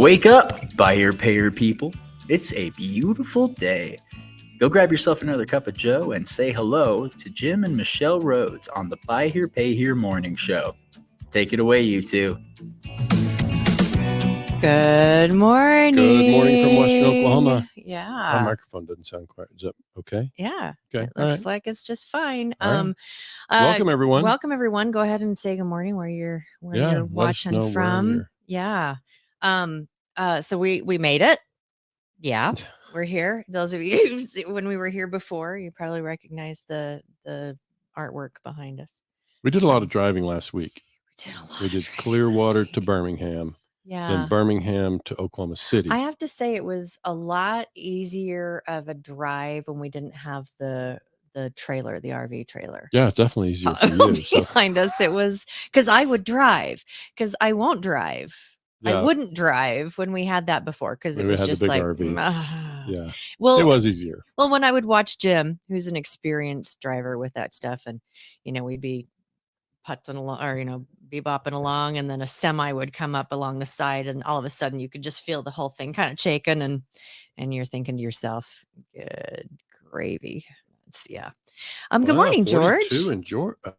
Wake up, buyer payer people. It's a beautiful day. Go grab yourself another cup of joe and say hello to Jim and Michelle Rhodes on the Buy Here Pay Here morning show. Take it away, you two. Good morning. Good morning from Western Oklahoma. Yeah. My microphone doesn't sound quite. Is that okay? Yeah. Okay. It looks like it's just fine. Right. Welcome everyone. Welcome everyone. Go ahead and say good morning where you're watching from. Yeah. So we made it. Yeah. We're here. Those of you when we were here before, you probably recognize the artwork behind us. We did a lot of driving last week. We did Clearwater to Birmingham. Yeah. Then Birmingham to Oklahoma City. I have to say it was a lot easier of a drive when we didn't have the trailer, the RV trailer. Yeah, it's definitely easier for you. So. Behind us, it was because I would drive because I won't drive. Yeah. I wouldn't drive when we had that before because it was just like, yeah. Well, it was easier. Well, when I would watch Jim, who's an experienced driver with that stuff, and we'd be putzing along or be bopping along, and then a semi would come up along the side, and all of a sudden you could just feel the whole thing kind of shaking, and you're thinking to yourself, good gravy. Yeah. Good morning, George.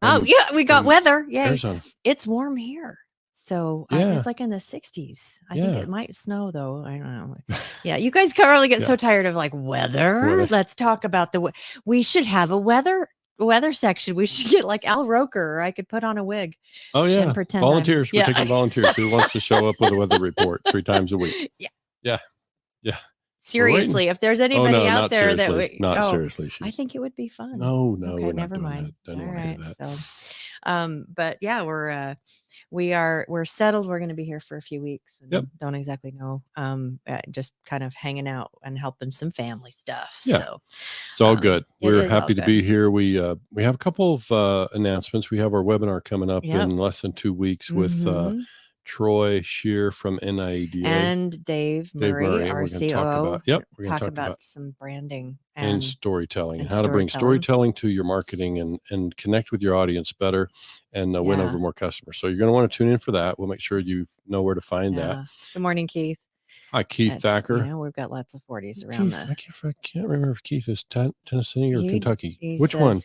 Oh yeah, we got weather. Yeah, Arizona. It's warm here. So it's like in the 60s. I think it might snow though. I don't know. Yeah, you guys probably get so tired of like weather. Let's talk about we should have a weather section. We should get like Al Roker, or I could put on a wig. Oh yeah, and pretend volunteers. We're taking volunteers. Who wants to show up with a weather report 3 times a week? Yeah. Seriously, if there's anybody out there seriously. Seriously, I think it would be fun. No, okay, never mind. All right, so, but yeah, we're settled. We're going to be here for a few weeks. And don't exactly know. Just kind of hanging out and helping some family stuff. Yeah. So it's all good. We're happy to be here. We have a couple of announcements. We have our webinar coming up in less than 2 weeks with Troy Shear from NIEDA and Dave Murray, our COO. We're going to talk about some branding and storytelling, and how to bring storytelling to your marketing and connect with your audience better and win over more customers. So you're going to want to tune in for that. We'll make sure you know where to find that. Good morning, Keith. Hi, Keith Thacker. We've got lots of 40s around that. I can't remember if Keith is Tennessee or Kentucky. Which one?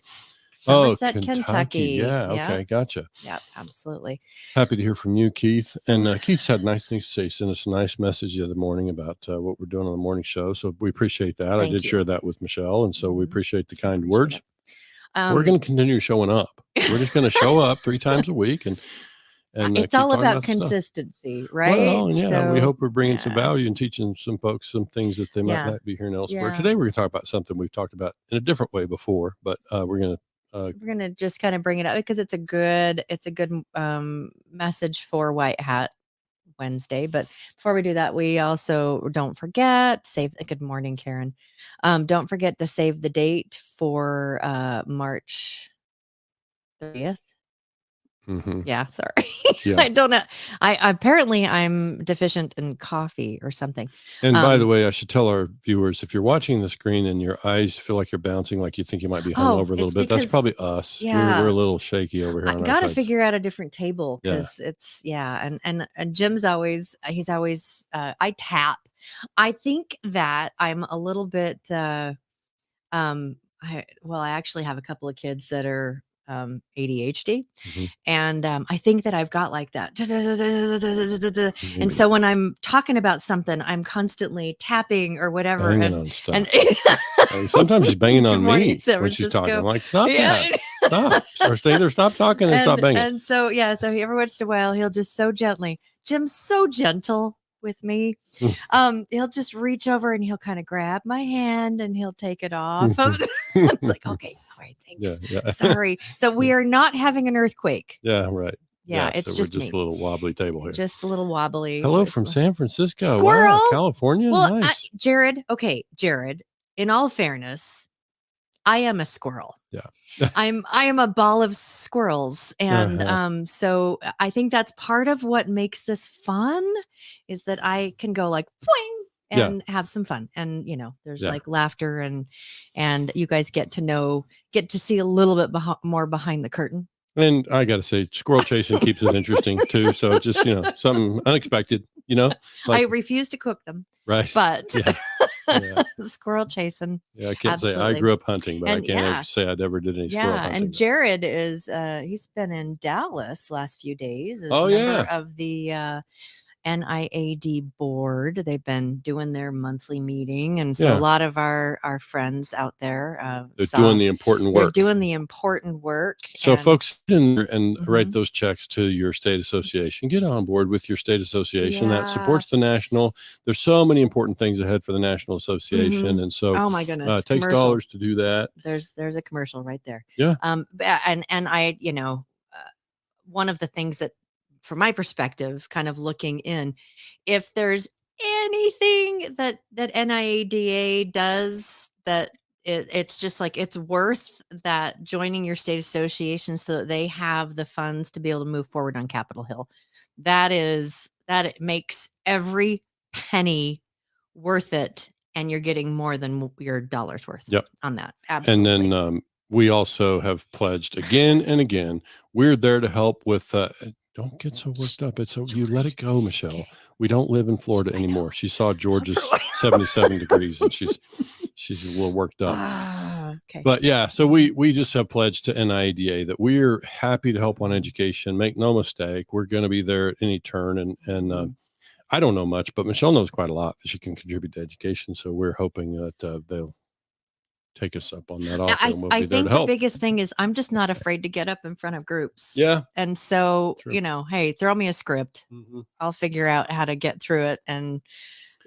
Somerset, Kentucky. Yeah. Okay. Gotcha. Yeah, absolutely. Happy to hear from you, Keith. And Keith's had nice things to say. Sent us a nice message the other morning about what we're doing on the morning show. So we appreciate that. I did share that with Michelle. And so we appreciate the kind words. We're going to continue showing up. We're just going to show up 3 times a week. And it's all about consistency, right? Well, so, we hope we're bringing some value and teaching some folks some things that they might not be hearing elsewhere. Today, we're going to talk about something we've talked about in a different way before, but we're going to just kind of bring it up because it's a good message for White Hat Wednesday. But before we do that, we also don't forget good morning, Karen. Don't forget to save the date for March 30th. Mm-hmm. Yeah, sorry. I don't know. Apparently I'm deficient in coffee or something. And by the way, I should tell our viewers, if you're watching the screen and your eyes feel like you're bouncing, like you think you might be hung over a little bit, that's probably us. Yeah. We're a little shaky over here. I got to figure out a different table because it's and Jim's always I tap. I think that I'm a little bit I actually have a couple of kids that are ADHD. And I think that I've got like that. And so when I'm talking about something, I'm constantly tapping or whatever. Banging on stuff. And sometimes she's banging on me when she's talking. I'm like, stop that. Stop. Or stay there, stop talking and stop banging. And so, so every once in a while, he'll just so gently, Jim's so gentle with me. He'll just reach over and he'll kind of grab my hand and he'll take it off. It's like, okay, all right, thanks. Yeah. Sorry. So we are not having an earthquake. Yeah, right. Yeah, it's so just we're just a little wobbly table here. Just a little wobbly. Hello from San Francisco. Squirrel. Wow, California. Well, nice. Jared, in all fairness, I am a squirrel. Yeah. I am a ball of squirrels. And so I think that's part of what makes this fun is that I can go like boing and have some fun. And there's like laughter and you guys get to see a little bit more behind the curtain. And I got to say, squirrel chasing keeps it interesting too. So just, something unexpected, I like, refuse to cook them, right. but Yeah. Yeah. squirrel chasing. Yeah. I can't say I Absolutely. grew up hunting, but I And can't yeah. ever say I ever did any squirrel Yeah. hunting. And Jared is, he's been in Dallas last few days as Oh, a member yeah. of the NIAD board. They've been doing their monthly meeting. And so Yeah. a lot of our friends out there, they're doing the important work. They're doing the important work. So folks, and write Mhm. those checks to your state association. Get on board with your state association that Yeah. supports the national. There's so many important things ahead for the National Association. Mhm. And so Oh my goodness. it takes Commercial. dollars to do that. There's a commercial right there. Yeah. And I, one of the things that, from my perspective, kind of looking in, if there's anything that NIADA does that it's just like it's worth that joining your state association so that they have the funds to be able to move forward on Capitol Hill. That it makes every penny worth it, and you're getting more than your dollar's worth. Yep. On that. Absolutely. And then we also have pledged again and again. We're there to help with. Don't get so worked up. You let it go, Michelle. Okay. We don't live in Florida anymore. She saw Georgia's 77 degrees, and she's a little worked up. Okay. But yeah, so we just have pledged to NIADA that we're happy to help on education. Make no mistake, we're going to be there at any turn. And I don't know much, but Michelle knows quite a lot that she can contribute to education. So we're hoping that they'll take us up on that offer. And we'll I be there think to the help. biggest thing is I'm just not afraid to get up in front of groups. Yeah. And so, True. Hey, throw me a script. Mm-hmm. I'll figure out how to get through it. And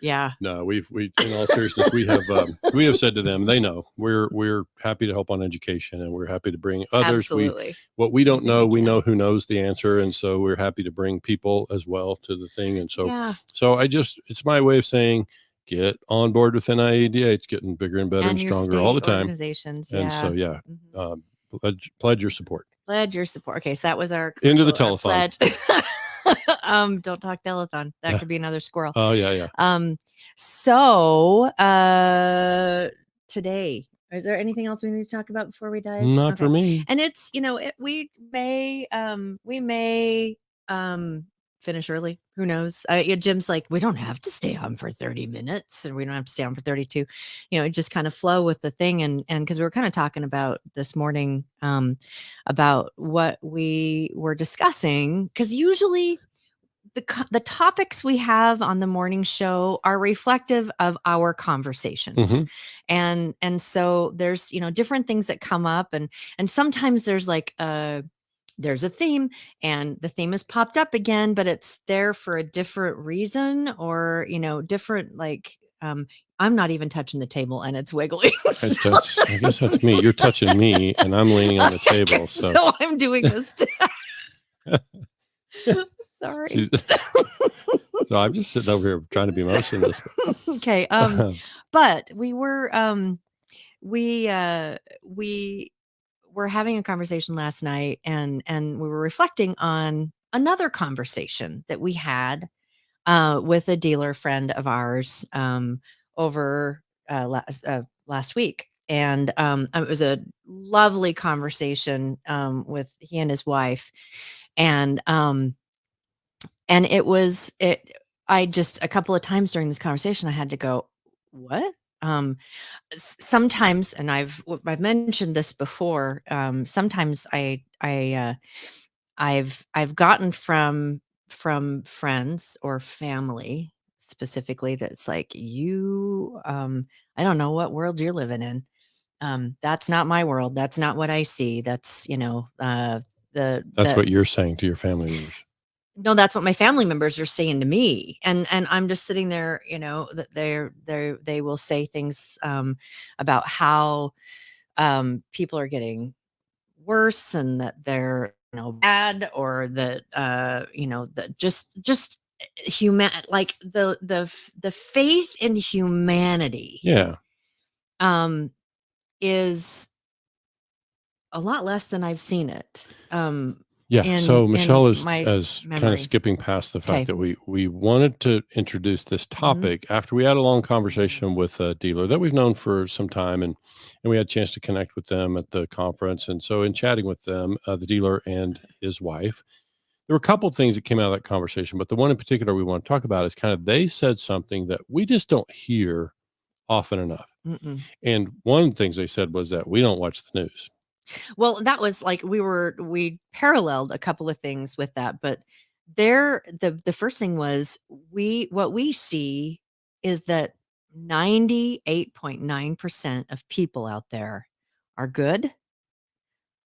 yeah. No, we in all seriousness, we have said to them, they know we're happy to help on education, and we're happy to bring others. Absolutely. What we don't know, we know who knows the answer. And so we're happy to bring people as well to the thing. And so, it's my way of saying, get on board with NIADA. It's getting bigger and better and stronger all the time. Organizations. And so, pledge your support. Pledge your support. Okay. So that was our into the telethon. Don't talk telethon. That could be another squirrel. Oh yeah. So today, is there anything else we need to talk about before we dive? Not for me. And it's, we may finish early. Who knows? Jim's like, we don't have to stay on for 30 minutes and we don't have to stay on for 32. Just kind of flow with the thing. And because we were kind of talking about this morning, about what we were discussing, because usually the topics we have on the morning show are reflective of our conversations. Mm-hmm. And so there's, different things that come up, and sometimes there's like there's a theme, and the theme has popped up again, but it's there for a different reason, or, different, like, I'm not even touching the table and it's wiggling. I guess that's me. You're touching me and I'm leaning on the table. So I'm doing this. Sorry. So I'm just sitting over here trying to be motionless. Okay. But we were, we were having a conversation last night, and we were reflecting on another conversation that we had with a dealer friend of ours over last week. And it was a lovely conversation with he and his wife. And I just, a couple of times during this conversation, I had to go, what? Sometimes, and I've mentioned this before, sometimes I've gotten from friends or family specifically that's like, I don't know what world you're living in. That's not my world. That's not what I see. That's, that's what you're saying to your family members. No, that's what my family members are saying to me. And I'm just sitting there, that they will say things about how people are getting worse, and that they're, bad, or that that just human, like the faith in humanity is a lot less than I've seen it. Yeah. So Michelle is my kind of skipping past the fact that Okay. we wanted to introduce this topic after we had a long conversation with a dealer that we've known for some time, and we had a chance to connect with them at the conference. And so in chatting with them, the dealer and his wife, there were a couple of things that came out of that conversation, but the one in particular we want to talk about is kind of they said something that we just don't hear often enough. And one of the things they said was that we don't watch the news. Well, that was like we paralleled a couple of things with that, but the first thing was what we see is that 98.9% of people out there are good.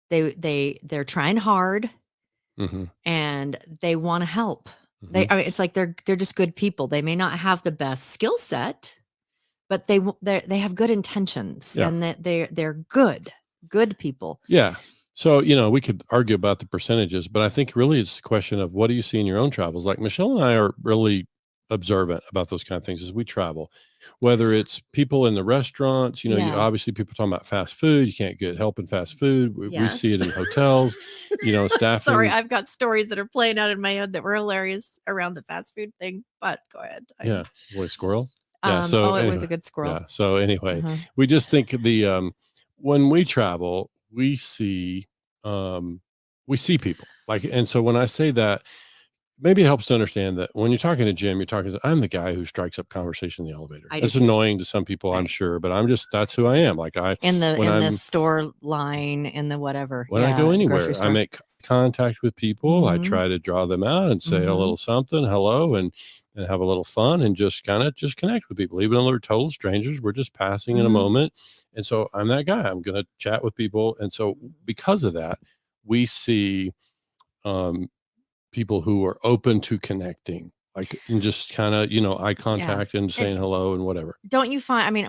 They're trying hard and they want to help. I mean, it's like they're just good people. They may not have the best skill set, but they have good intentions and that they're good people. Yeah. So, we could argue about the percentages, but I think really it's a question of what do you see in your own travels? Like Michelle and I are really observant about those kind of things as we travel, whether it's people in the restaurants, obviously people talking about fast food, you can't get help in fast food. We see it in hotels, staffing. Sorry, I've got stories that are playing out in my head that were hilarious around the fast food thing, but go ahead. Yeah. Boy, squirrel. Yeah. So it was a good squirrel. Yeah. So anyway, we just think when we travel, we see people and so when I say that, maybe it helps to understand that when you're talking to Jim, I'm the guy who strikes up conversation in the elevator. It's annoying to some people, I'm sure, but that's who I am. Like in the store line, in the whatever. When I go anywhere, I make contact with people. I try to draw them out and say a little something, hello, and have a little fun and just connect with people, even though they're total strangers. We're just passing in a moment. And so I'm that guy. I'm going to chat with people. And so because of that, we see people who are open to connecting, and just kind of, eye contact and saying hello and whatever. Don't you find, I mean,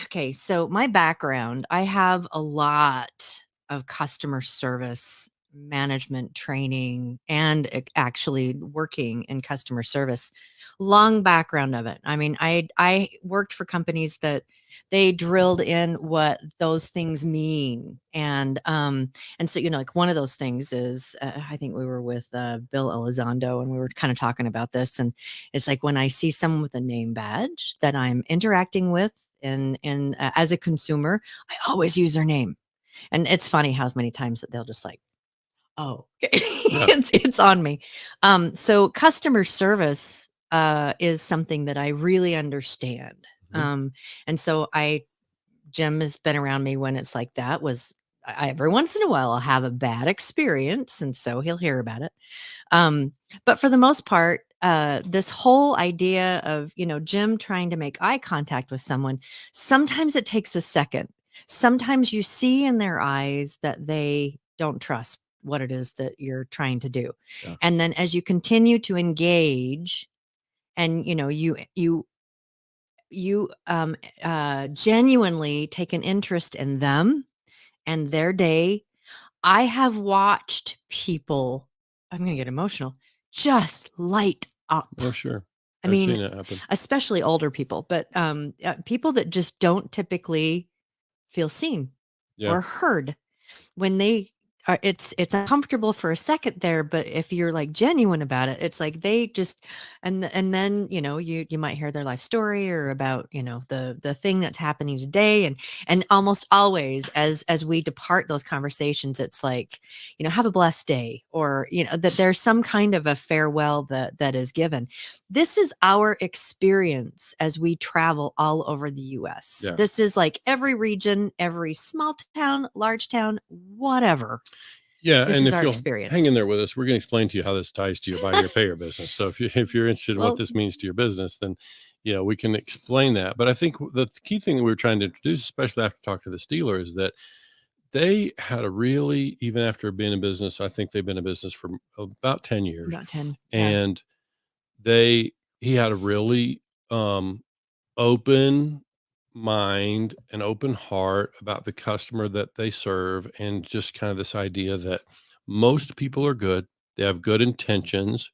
okay, so my background, I have a lot of customer service management training and actually working in customer service, long background of it. I mean, I worked for companies that they drilled in what those things mean. And so, like one of those things is, I think we were with Bill Elizondo and we were kind of talking about this. And it's like when I see someone with a name badge that I'm interacting with as a consumer, I always use their name. And it's funny how many times that they'll just like, oh, okay. It's on me. So customer service is something that I really understand. And so Jim has been around me when it's like that every once in a while I'll have a bad experience. And so he'll hear about it. But for the most part, this whole idea of, Jim trying to make eye contact with someone, sometimes it takes a second. Sometimes you see in their eyes that they don't trust what it is that you're trying to do. Yeah. And then as you continue to engage and, you genuinely take an interest in them and their day, I have watched people, I'm going to get emotional, just light up. Oh, sure. I've seen it happen. Especially older people, but people that just don't typically feel seen or heard when they are, it's uncomfortable for a second there, but if you're like genuine about it, it's like they just, and then, you might hear their life story or about, the thing that's happening today. And almost always as we depart those conversations, it's like, have a blessed day, or, that there's some kind of a farewell that is given. This is our experience as we travel all over the US. Yeah. This is like every region, every small town, large town, whatever. Yeah, this and is if our you'll experience. hang in there with us, we're going to explain to you how this ties to your buy your payer business. So if you're interested in what this means to your business, then we can explain that. But I think the key thing that we were trying to introduce, especially after talking to this dealer, is that they had a really, even after being in business, I think they've been in business for about 10 years. About 10. And he had a really open mind and open heart about the customer that they serve, and just kind of this idea that most people are good, they have good intentions,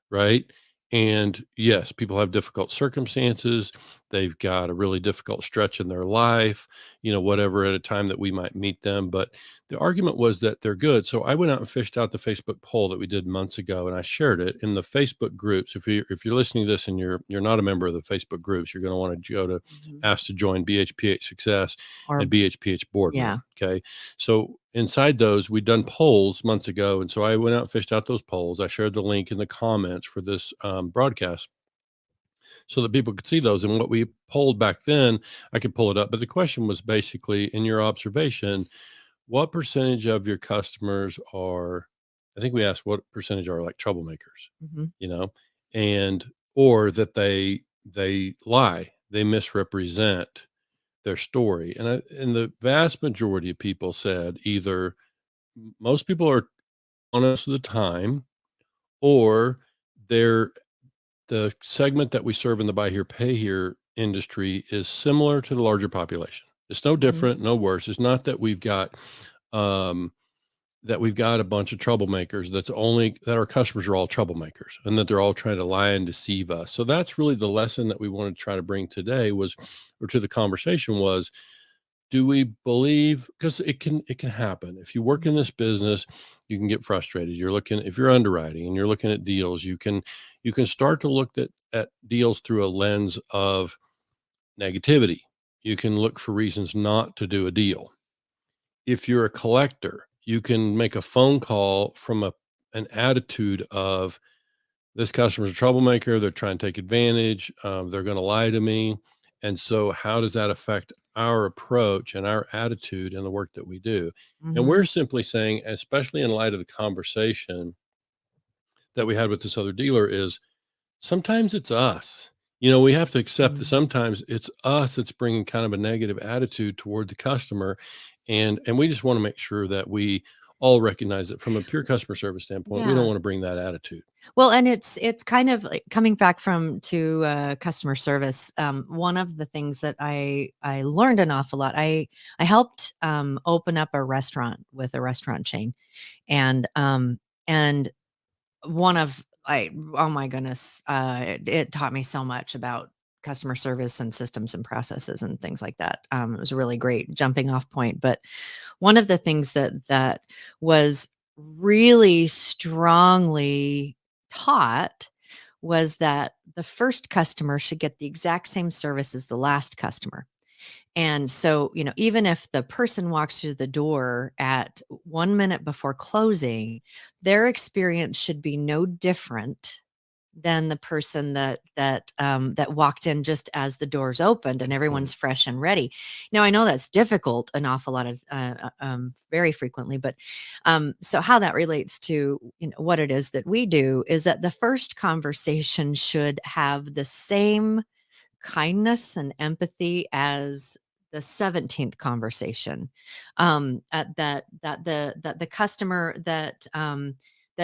right? And yes, people have difficult circumstances, they've got a really difficult stretch in their life, whatever, at a time that we might meet them. But the argument was that they're good. So I went out and fished out the Facebook poll that we did months ago, and I shared it in the Facebook groups. If you're listening to this and you're not a member of the Facebook groups, you're going to want to go to ask to join BHPH Success and BHPH Boardroom. Yeah. Okay. So inside those, we'd done polls months ago. And so I went out and fished out those polls. I shared the link in the comments for this broadcast so that people could see those. And what we polled back then, I could pull it up. But the question was basically, in your observation, what percentage of your customers are, I think we asked what percentage are like troublemakers, and, or that they lie, they misrepresent their story. And the vast majority of people said either most people are honest of the time, or they're the segment that we serve in the buy here, pay here industry is similar to the larger population. It's no different, no worse. It's not that we've got a bunch of troublemakers that our customers are all troublemakers and that they're all trying to lie and deceive us. So that's really the lesson that we wanted to try to bring today to the conversation was, do we believe, because it can happen. If you work in this business, you can get frustrated. If you're underwriting and you're looking at deals, you can start to look at deals through a lens of negativity. You can look for reasons not to do a deal. If you're a collector, you can make a phone call from an attitude of, this customer's a troublemaker, they're trying to take advantage, they're going to lie to me. And so how does that affect our approach and our attitude in the work that we do? And we're simply saying, especially in light of the conversation that we had with this other dealer, is sometimes it's us. We have to accept that sometimes it's us that's bringing kind of a negative attitude toward the customer. And we just want to make sure that we all recognize that from a pure customer service standpoint, we don't want to bring that attitude. Well, and it's kind of like coming back to customer service. One of the things that I learned an awful lot. I helped open up a restaurant with a restaurant chain, and oh my goodness, it taught me so much about customer service and systems and processes and things like that. It was a really great jumping off point. But one of the things that was really strongly taught was that the first customer should get the exact same service as the last customer. And so, even if the person walks through the door at 1 minute before closing, their experience should be no different than the person that walked in just as the doors opened and everyone's fresh and ready. Now, I know that's difficult an awful lot of very frequently, but so how that relates to what it is that we do is that the first conversation should have the same kindness and empathy as the 17th conversation. That the customer that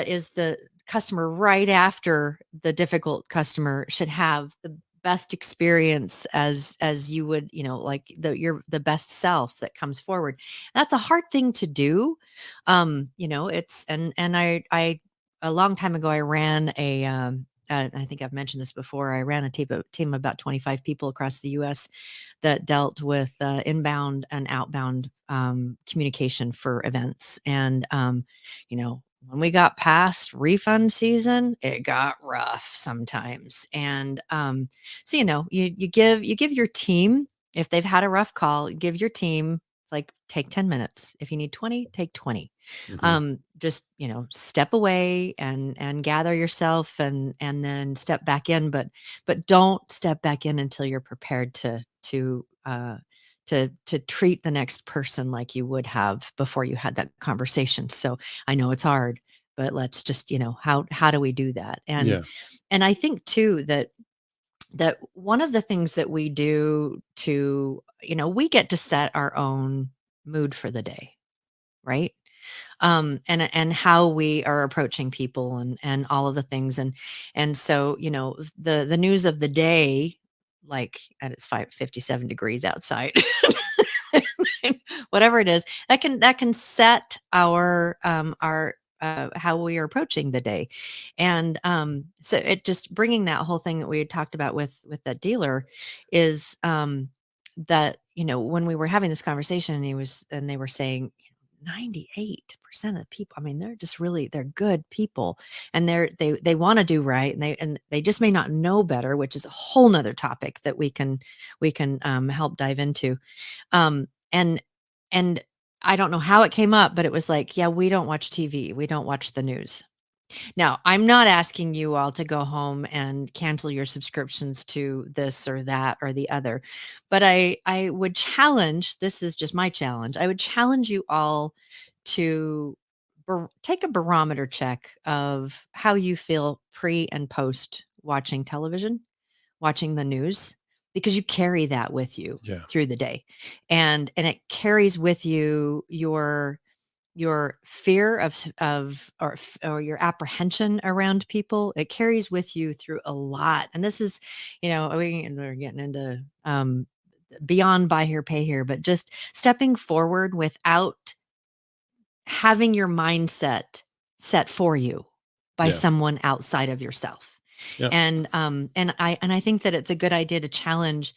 is the customer right after the difficult customer should have the best experience as you would, like the best self that comes forward. That's a hard thing to do. It's and I a long time ago I ran I think I've mentioned this before. I ran a team of about 25 people across the U.S. that dealt with inbound and outbound communication for events. And, when we got past refund season, it got rough sometimes. And so, you give your team, if they've had a rough call, give your team, it's like, take 10 minutes. If you need 20, take 20. Just, step away and gather yourself and then step back in, but don't step back in until you're prepared to treat the next person like you would have before you had that conversation. So I know it's hard, but let's just, how do we do that? And I think too that one of the things that we do to, we get to set our own mood for the day, right? And how we are approaching people and all of the things. And so, the news of the day, like, and it's 57 degrees outside, whatever it is, that can set our how we are approaching the day. And so it just bringing that whole thing that we had talked about with that dealer is that, when we were having this conversation, and they were saying 98% of the people, I mean, they're good people, and they want to do right, and they just may not know better, which is a whole nother topic that we can help dive into. And I don't know how it came up, but it was like, yeah, we don't watch TV. We don't watch the news. Now, I'm not asking you all to go home and cancel your subscriptions to this or that or the other, but I would challenge, this is just my challenge. I would challenge you all to take a barometer check of how you feel pre and post watching television, watching the news, because you carry that with you through the day. And it carries with you your fear or your apprehension around people. It carries with you through a lot. And this is, we're getting into beyond buy here, pay here, but just stepping forward without having your mindset set for you by someone outside of yourself. Yeah. And I think that it's a good idea to challenge,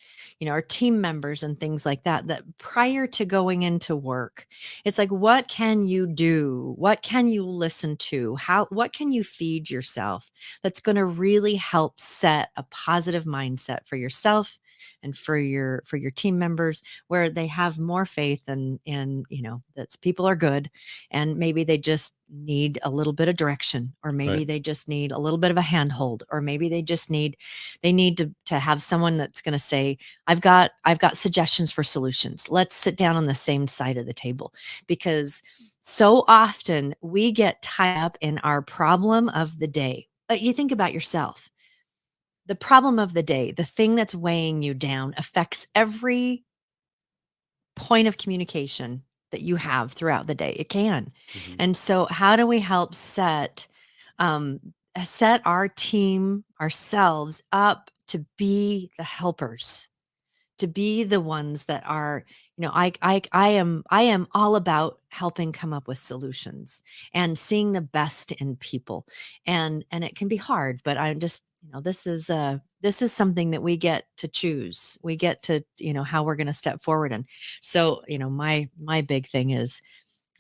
our team members and things like that prior to going into work, it's like, what can you do? What can you listen to? What can you feed yourself that's going to really help set a positive mindset for yourself and for your team members, where they have more faith and that people are good, and maybe they just need a little bit of direction, or maybe they just need a little bit of a handhold, or maybe they just need to have someone that's going to say, I've got suggestions for solutions. Let's sit down on the same side of the table. Because so often we get tied up in our problem of the day. But you think about yourself. The problem of the day, the thing that's weighing you down, affects every point of communication that you have throughout the day. It can. Mm-hmm. And so how do we help set our team, ourselves up to be the helpers, to be the ones that are, I am all about helping come up with solutions and seeing the best in people. And it can be hard, but I'm just, this is something that we get to choose. We get to, how we're going to step forward. And so, my big thing is,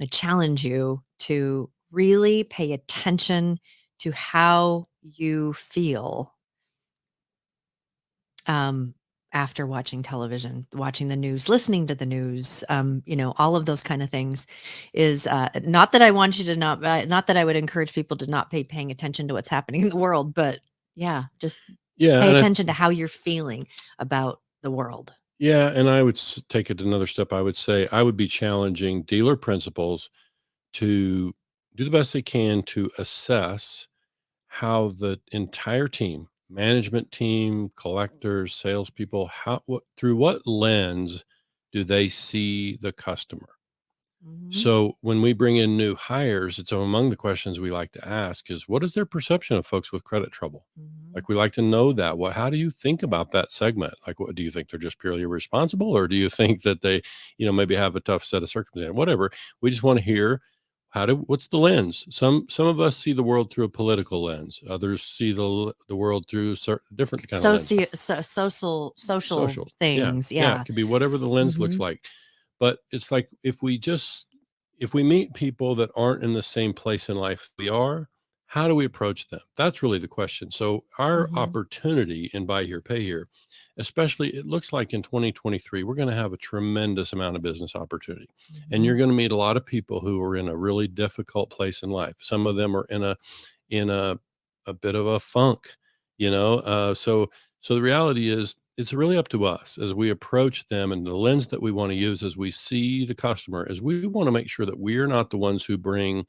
I challenge you to really pay attention to how you feel after watching television, watching the news, listening to the news, all of those kind of things. Is not that I want you to not that I would encourage people to not paying attention to what's happening in the world, but just pay attention to how you're feeling about the world. Yeah. And I would take it another step. I would say I would be challenging dealer principals to do the best they can to assess how the entire team, management team, collectors, salespeople, through what lens do they see the customer? Mm-hmm. So when we bring in new hires, it's among the questions we like to ask is, what is their perception of folks with credit trouble? Mm-hmm. Like, we like to know that. How do you think about that segment? Like, what do you think they're just purely irresponsible, or do you think that they, maybe have a tough set of circumstances? Whatever. We just want to hear what's the lens? Some of us see the world through a political lens. Others see the world through different kind of lens. Social things. Yeah. It could be whatever the lens looks like. But it's like, if we meet people that aren't in the same place in life we are, how do we approach them? That's really the question. So our opportunity in Buy Here, Pay Here, especially, it looks like in 2023, we're going to have a tremendous amount of business opportunity. Mm-hmm. And you're going to meet a lot of people who are in a really difficult place in life. Some of them are in a bit of a funk, so the reality is, it's really up to us as we approach them, and the lens that we want to use as we see the customer is, we want to make sure that we're not the ones who bring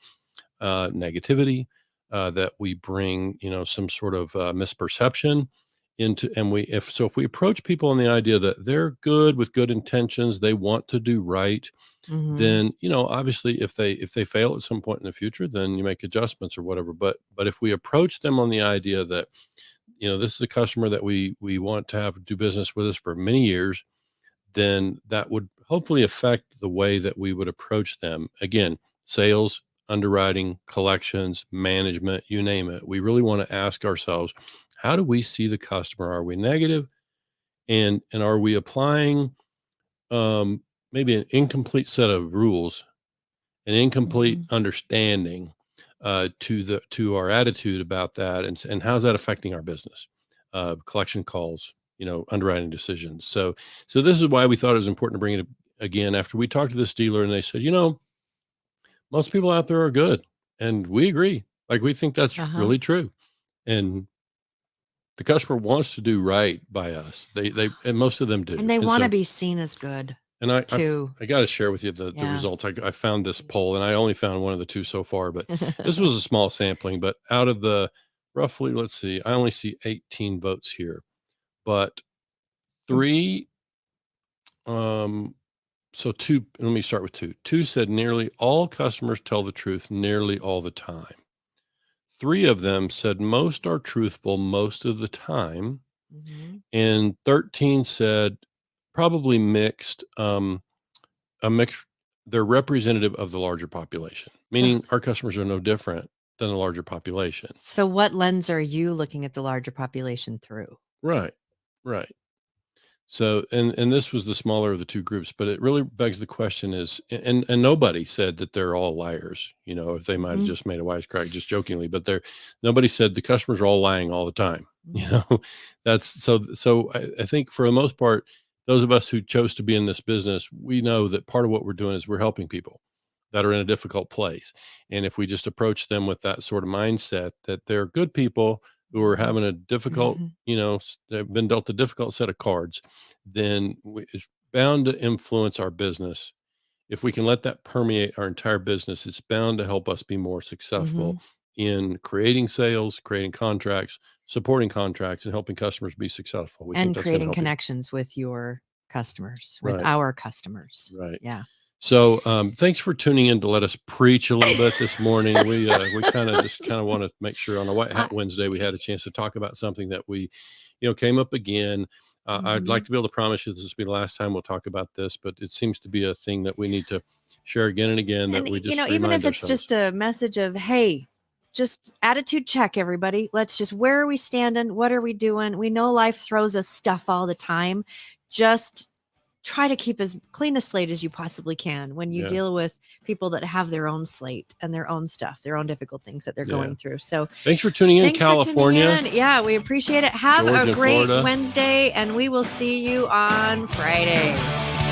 negativity, that we bring, some sort of misperception into. And if we approach people on the idea that they're good with good intentions, they want to do right, then, obviously if they fail at some point in the future, then you make adjustments or whatever. But if we approach them on the idea that, this is a customer that we want to do business with us for many years, then that would hopefully affect the way that we would approach them. Again, sales, underwriting, collections, management, you name it. We really want to ask ourselves, how do we see the customer? Are we negative? And are we applying maybe an incomplete set of rules, an incomplete understanding to our attitude about that, and how's that affecting our business, collection calls, underwriting decisions. So this is why we thought it was important to bring it again after we talked to this dealer, and they said, most people out there are good, and we agree. Like, we think that's really true, and the customer wants to do right by us. They and most of them do, and they want to be seen as good. And I got to share with you the results. I found this poll, and I only found one of the two so far, but this was a small sampling. But out of the roughly, let's see, I only see 18 votes here, but three. So two. Let me start with two. Two said nearly all customers tell the truth nearly all the time. Three of them said most are truthful most of the time, and 13 said probably mixed. A mix. They're representative of the larger population, meaning our customers are no different than the larger population. So what lens are you looking at the larger population through? Right. So, and this was the smaller of the two groups, but it really begs the question is, and nobody said that they're all liars, if they might have just made a wisecrack just jokingly, but nobody said the customers are all lying all the time. That's so I think for the most part, those of us who chose to be in this business, we know that part of what we're doing is we're helping people that are in a difficult place. And if we just approach them with that sort of mindset that they're good people who are having a difficult, they've been dealt a difficult set of cards, then it's bound to influence our business. If we can let that permeate our entire business, it's bound to help us be more successful in creating sales, creating contracts, supporting contracts, and helping customers be successful. And creating connections with your customers, with our customers. Right. Yeah. So thanks for tuning in to let us preach a little bit this morning. We kind of want to make sure on a White Hat Wednesday we had a chance to talk about something that we, came up again. I'd like to be able to promise you this will be the last time we'll talk about this, but it seems to be a thing that we need to share again and again. That we just even if it's just a message of, hey, just attitude check, everybody. Let's just, where are we standing? What are we doing? We know life throws us stuff all the time. Just try to keep as clean a slate as you possibly can when you deal with people that have their own slate and their own stuff, their own difficult things that they're going through. So thanks for tuning in, California. Yeah, we appreciate it. Have Georgia, a great Florida. Wednesday, and we will see you on Friday.